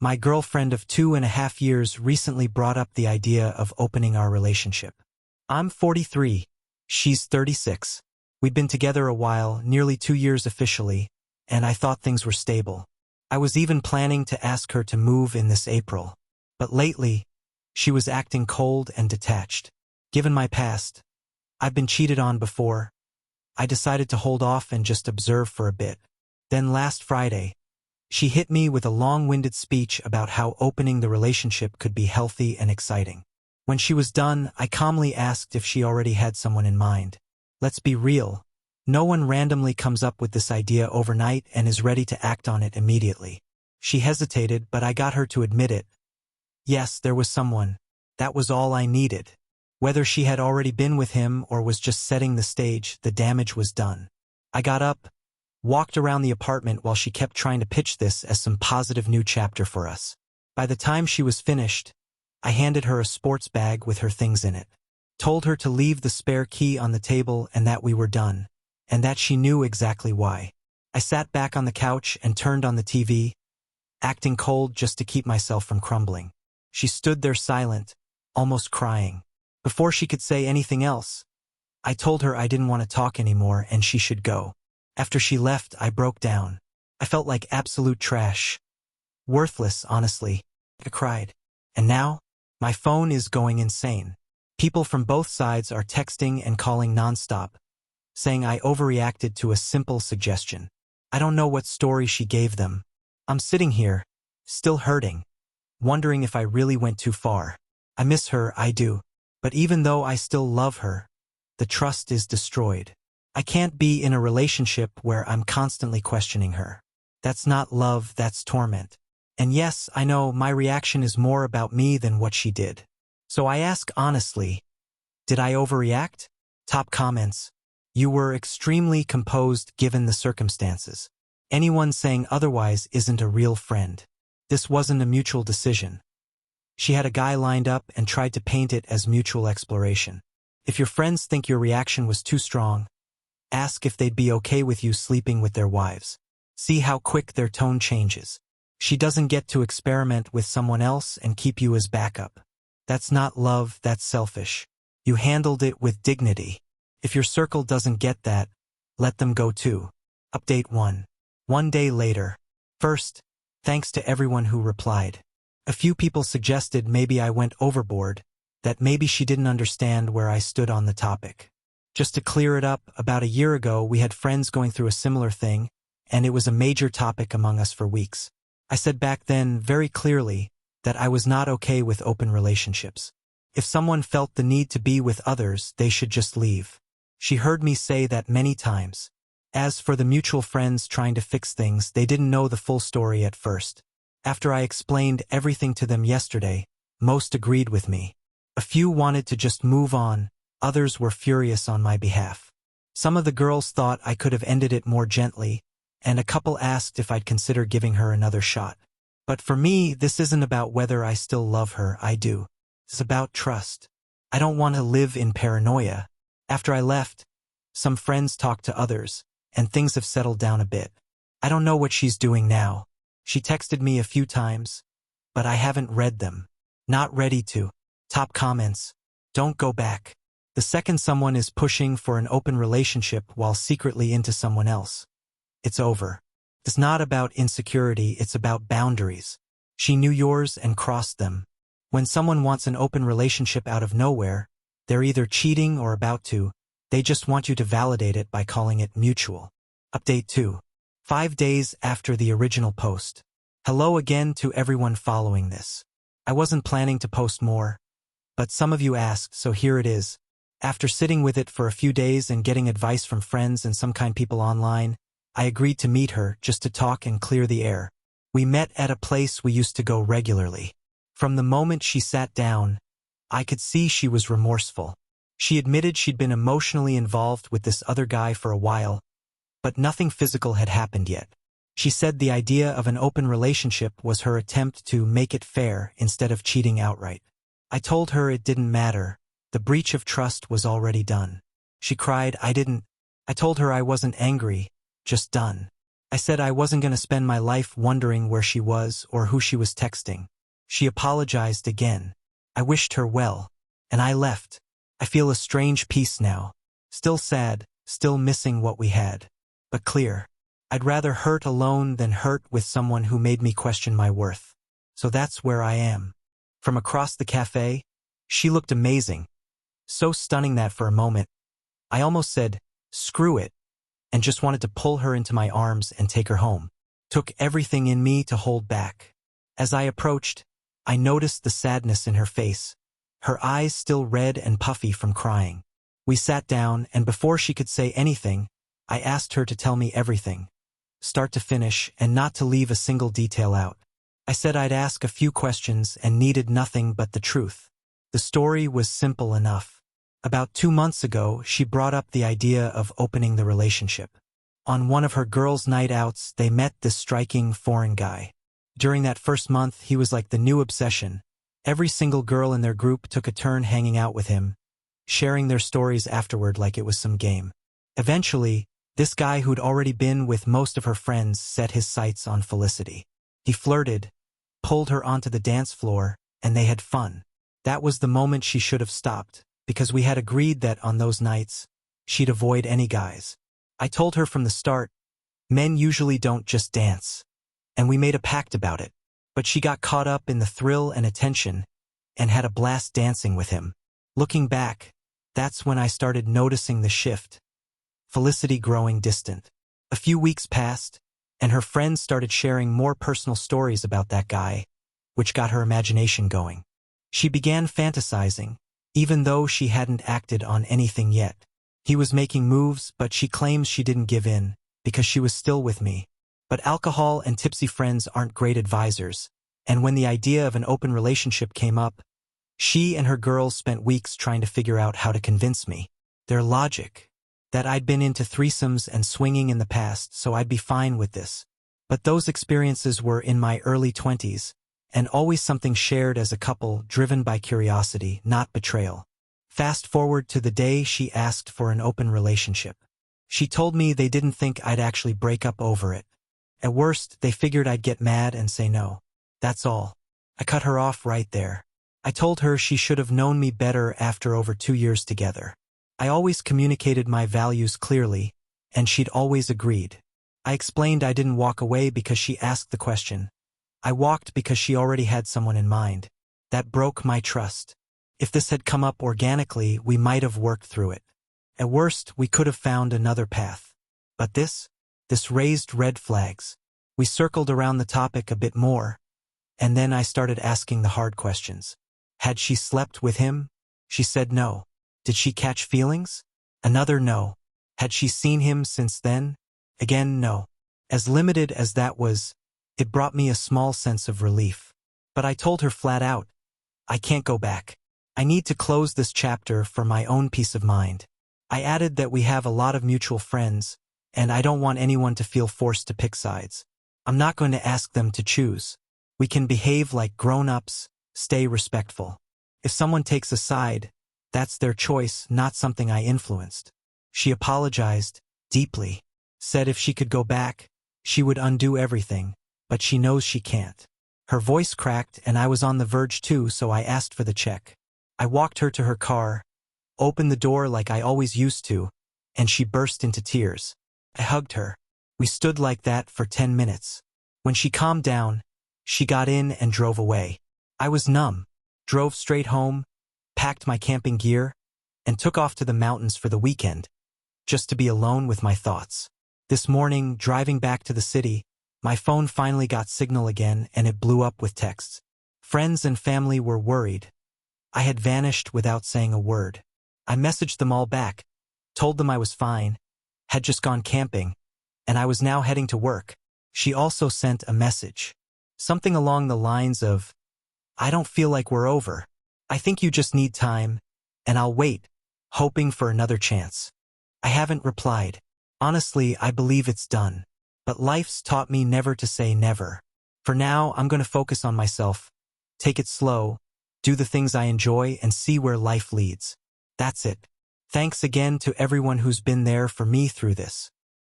My girlfriend of 2.5 years recently brought up the idea of opening our relationship. I'm 43. She's 36. We'd been together a while, nearly 2 years officially, and I thought things were stable. I was even planning to ask her to move in this April. But lately, she was acting cold and detached. Given my past, I've been cheated on before. I decided to hold off and just observe for a bit. Then last Friday, she hit me with a long-winded speech about how opening the relationship could be healthy and exciting. When she was done, I calmly asked if she already had someone in mind. Let's be real. No one randomly comes up with this idea overnight and is ready to act on it immediately. She hesitated, but I got her to admit it. Yes, there was someone. That was all I needed. Whether she had already been with him or was just setting the stage, the damage was done. I got up, walked around the apartment while she kept trying to pitch this as some positive new chapter for us. By the time she was finished, I handed her a sports bag with her things in it. Told her to leave the spare key on the table and that we were done, and that she knew exactly why. I sat back on the couch and turned on the TV, acting cold just to keep myself from crumbling. She stood there silent, almost crying. Before she could say anything else, I told her I didn't want to talk anymore and she should go. After she left, I broke down. I felt like absolute trash. Worthless, honestly. I cried. And now, my phone is going insane. People from both sides are texting and calling nonstop, saying I overreacted to a simple suggestion. I don't know what story she gave them. I'm sitting here, still hurting, wondering if I really went too far. I miss her, I do. But even though I still love her, the trust is destroyed. I can't be in a relationship where I'm constantly questioning her. That's not love, that's torment. And yes, I know my reaction is more about me than what she did. So I ask honestly, did I overreact? Top comments. You were extremely composed given the circumstances. Anyone saying otherwise isn't a real friend. This wasn't a mutual decision. She had a guy lined up and tried to paint it as mutual exploration. If your friends think your reaction was too strong, ask if they'd be okay with you sleeping with their wives. See how quick their tone changes. She doesn't get to experiment with someone else and keep you as backup. That's not love, that's selfish. You handled it with dignity. If your circle doesn't get that, let them go too. Update 1. 1 day later. First, thanks to everyone who replied. A few people suggested maybe I went overboard, that maybe she didn't understand where I stood on the topic. Just to clear it up, about a year ago we had friends going through a similar thing, and it was a major topic among us for weeks. I said back then very clearly that I was not okay with open relationships. If someone felt the need to be with others, they should just leave. She heard me say that many times. As for the mutual friends trying to fix things, they didn't know the full story at first. After I explained everything to them yesterday, most agreed with me. A few wanted to just move on, others were furious on my behalf. Some of the girls thought I could have ended it more gently, and a couple asked if I'd consider giving her another shot. But for me, this isn't about whether I still love her, I do. It's about trust. I don't want to live in paranoia. After I left, some friends talked to others, and things have settled down a bit. I don't know what she's doing now. She texted me a few times, but I haven't read them. Not ready to. Top comments. Don't go back. The second someone is pushing for an open relationship while secretly into someone else, it's over. It's not about insecurity, it's about boundaries. She knew yours and crossed them. When someone wants an open relationship out of nowhere, they're either cheating or about to. They just want you to validate it by calling it mutual. Update 2. 5 days after the original post. Hello again to everyone following this. I wasn't planning to post more, but some of you asked, so here it is. After sitting with it for a few days and getting advice from friends and some kind people online, I agreed to meet her just to talk and clear the air. We met at a place we used to go regularly. From the moment she sat down, I could see she was remorseful. She admitted she'd been emotionally involved with this other guy for a while, but nothing physical had happened yet. She said the idea of an open relationship was her attempt to make it fair instead of cheating outright. I told her it didn't matter. The breach of trust was already done. She cried, I told her I wasn't angry, just done. I I said I wasn't going to spend my life wondering where she was or who she was texting. She apologized again. I wished her well, and I left. I feel a strange peace now. Still sad, still missing what we had. But clear. I'd rather hurt alone than hurt with someone who made me question my worth. So that's where I am. From across the cafe, she looked amazing. So stunning that for a moment, I almost said, screw it, and just wanted to pull her into my arms and take her home. Took everything in me to hold back. As I approached, I noticed the sadness in her face, her eyes still red and puffy from crying. We sat down, and before she could say anything, I asked her to tell me everything, start to finish, and not to leave a single detail out. I said I'd ask a few questions and needed nothing but the truth. The story was simple enough. About 2 months ago, she brought up the idea of opening the relationship. On one of her girls' night outs, they met this striking foreign guy. During that first month, he was like the new obsession. Every single girl in their group took a turn hanging out with him, sharing their stories afterward like it was some game. Eventually, this guy who'd already been with most of her friends set his sights on Felicity. He flirted, pulled her onto the dance floor, and they had fun. That was the moment she should have stopped, because we had agreed that on those nights, she'd avoid any guys. I told her from the start, men usually don't just dance. And we made a pact about it. But she got caught up in the thrill and attention, and had a blast dancing with him. Looking back, that's when I started noticing the shift. Felicity growing distant. A few weeks passed, and her friends started sharing more personal stories about that guy, which got her imagination going. She began fantasizing, even though she hadn't acted on anything yet. He was making moves, but she claims she didn't give in, because she was still with me. But alcohol and tipsy friends aren't great advisors, and when the idea of an open relationship came up, she and her girls spent weeks trying to figure out how to convince me. Their logic, that I'd been into threesomes and swinging in the past, so I'd be fine with this. But those experiences were in my early 20s, and always something shared as a couple, driven by curiosity, not betrayal. Fast forward to the day she asked for an open relationship. She told me they didn't think I'd actually break up over it. At worst, they figured I'd get mad and say no. That's all. I cut her off right there. I told her she should have known me better after over 2 years together. I always communicated my values clearly, and she'd always agreed. I explained I didn't walk away because she asked the question. I walked because she already had someone in mind. That broke my trust. If this had come up organically, we might have worked through it. At worst, we could have found another path. But this raised red flags. We circled around the topic a bit more, and then I started asking the hard questions. Had she slept with him? She said no. Did she catch feelings? Another no. Had she seen him since then? Again, no. As limited as that was, it brought me a small sense of relief. But I told her flat out, I can't go back. I need to close this chapter for my own peace of mind. I added that we have a lot of mutual friends, and I don't want anyone to feel forced to pick sides. I'm not going to ask them to choose. We can behave like grown-ups, stay respectful. If someone takes a side, that's their choice, not something I influenced. She apologized, deeply, said if she could go back, she would undo everything, but she knows she can't. Her voice cracked, and I was on the verge too, so I asked for the check. I walked her to her car, opened the door like I always used to, and she burst into tears. I hugged her. We stood like that for 10 minutes. When she calmed down, she got in and drove away. I was numb, drove straight home, packed my camping gear, and took off to the mountains for the weekend, just to be alone with my thoughts. This morning, driving back to the city, my phone finally got signal again and it blew up with texts. Friends and family were worried. I had vanished without saying a word. I messaged them all back, told them I was fine, had just gone camping, and I was now heading to work. She also sent a message. Something along the lines of, I don't feel like we're over. I think you just need time, and I'll wait, hoping for another chance. I haven't replied. Honestly, I believe it's done. But life's taught me never to say never. For now, I'm going to focus on myself, take it slow, do the things I enjoy, and see where life leads. That's it. Thanks again to everyone who's been there for me through this.